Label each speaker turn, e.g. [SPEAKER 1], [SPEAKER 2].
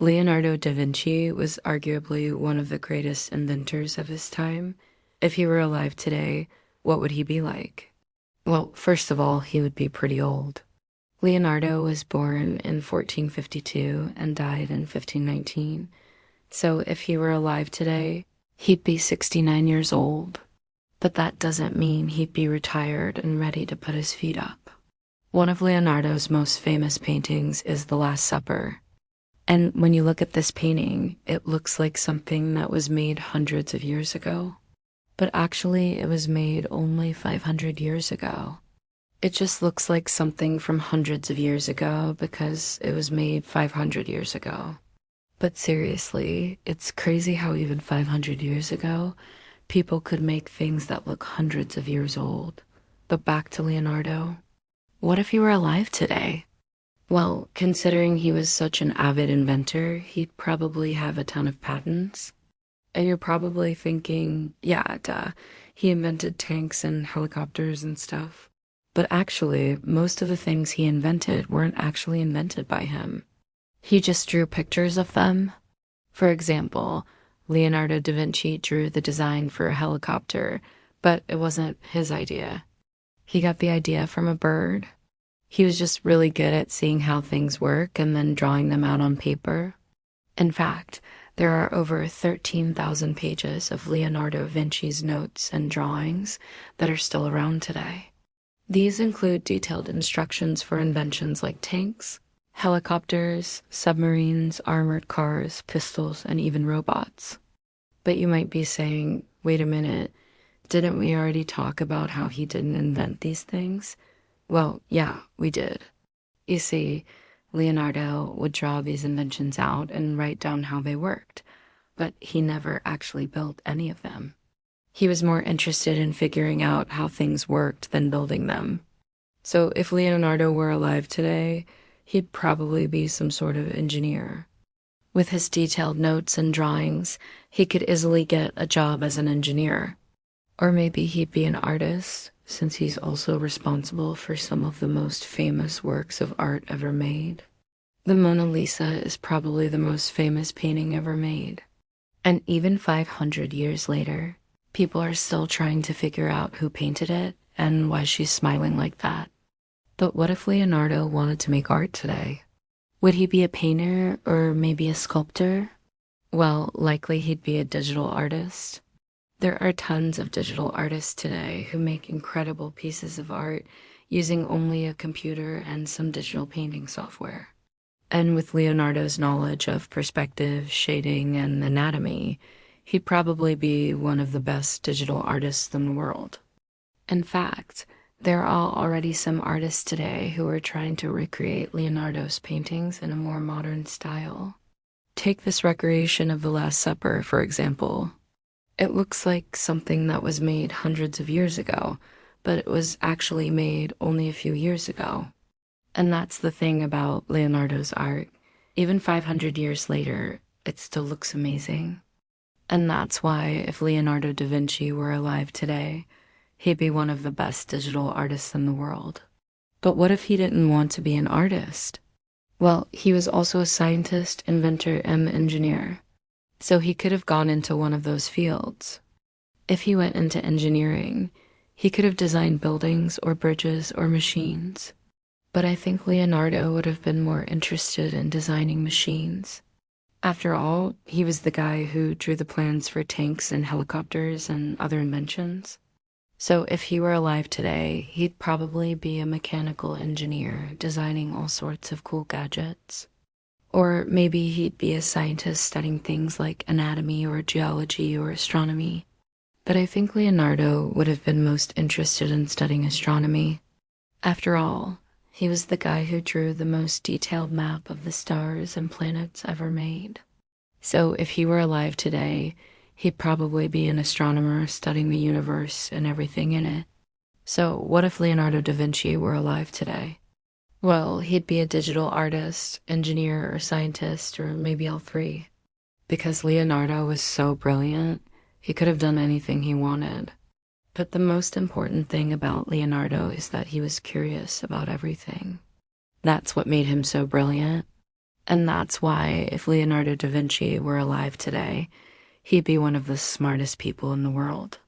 [SPEAKER 1] Leonardo da Vinci was arguably one of the greatest inventors of his time. If he were alive today, what would he be like? Well, first of all, he would be pretty old. Leonardo was born in 1452 and died in 1519. So if he were alive today, he'd be 69 years old. But that doesn't mean he'd be retired and ready to put his feet up. One of Leonardo's most famous paintings is The Last Supper. And when you look at this painting, it looks like something that was made hundreds of years ago. But actually, it was made only 500 years ago. It just looks like something from hundreds of years ago because it was made 500 years ago. But seriously, it's crazy how even 500 years ago, people could make things that look hundreds of years old. But back to Leonardo. What if he were alive today? Well, considering he was such an avid inventor, he'd probably have a ton of patents. And you're probably thinking, yeah, duh, he invented tanks and helicopters and stuff. But actually, most of the things he invented weren't actually invented by him. He just drew pictures of them. For example, Leonardo da Vinci drew the design for a helicopter, but it wasn't his idea. He got the idea from a bird. He was just really good at seeing how things work and then drawing them out on paper. In fact, there are over 13,000 pages of Leonardo da Vinci's notes and drawings that are still around today. These include detailed instructions for inventions like tanks, helicopters, submarines, armored cars, pistols, and even robots. But you might be saying, wait a minute, didn't we already talk about how he didn't invent these things? Well, yeah, we did. You see, Leonardo would draw these inventions out and write down how they worked, but he never actually built any of them. He was more interested in figuring out how things worked than building them. So if Leonardo were alive today, he'd probably be some sort of engineer. With his detailed notes and drawings, he could easily get a job as an engineer. Or maybe he'd be an artist, since he's also responsible for some of the most famous works of art ever made. The Mona Lisa is probably the most famous painting ever made. And even 500 years later, people are still trying to figure out who painted it and why she's smiling like that. But what if Leonardo wanted to make art today? Would he be a painter or maybe a sculptor? Well, likely he'd be a digital artist. There are tons of digital artists today who make incredible pieces of art using only a computer and some digital painting software. And with Leonardo's knowledge of perspective, shading, and anatomy, he'd probably be one of the best digital artists in the world. In fact, there are already some artists today who are trying to recreate Leonardo's paintings in a more modern style. Take this recreation of The Last Supper, for example. It looks like something that was made hundreds of years ago, but it was actually made only a few years ago. And that's the thing about Leonardo's art. Even 500 years later, it still looks amazing. And that's why if Leonardo da Vinci were alive today, he'd be one of the best digital artists in the world. But what if he didn't want to be an artist? Well, he was also a scientist, inventor, and engineer. So he could have gone into one of those fields. If he went into engineering, he could have designed buildings or bridges or machines. But I think Leonardo would have been more interested in designing machines. After all, he was the guy who drew the plans for tanks and helicopters and other inventions. So if he were alive today, he'd probably be a mechanical engineer designing all sorts of cool gadgets. Or maybe he'd be a scientist studying things like anatomy or geology or astronomy. But I think Leonardo would have been most interested in studying astronomy. After all, he was the guy who drew the most detailed map of the stars and planets ever made. So if he were alive today, he'd probably be an astronomer studying the universe and everything in it. So what if Leonardo da Vinci were alive today? Well, he'd be a digital artist, engineer, or scientist, or maybe all three. Because Leonardo was so brilliant, he could have done anything he wanted. But the most important thing about Leonardo is that he was curious about everything. That's what made him so brilliant. And that's why, if Leonardo da Vinci were alive today, he'd be one of the smartest people in the world.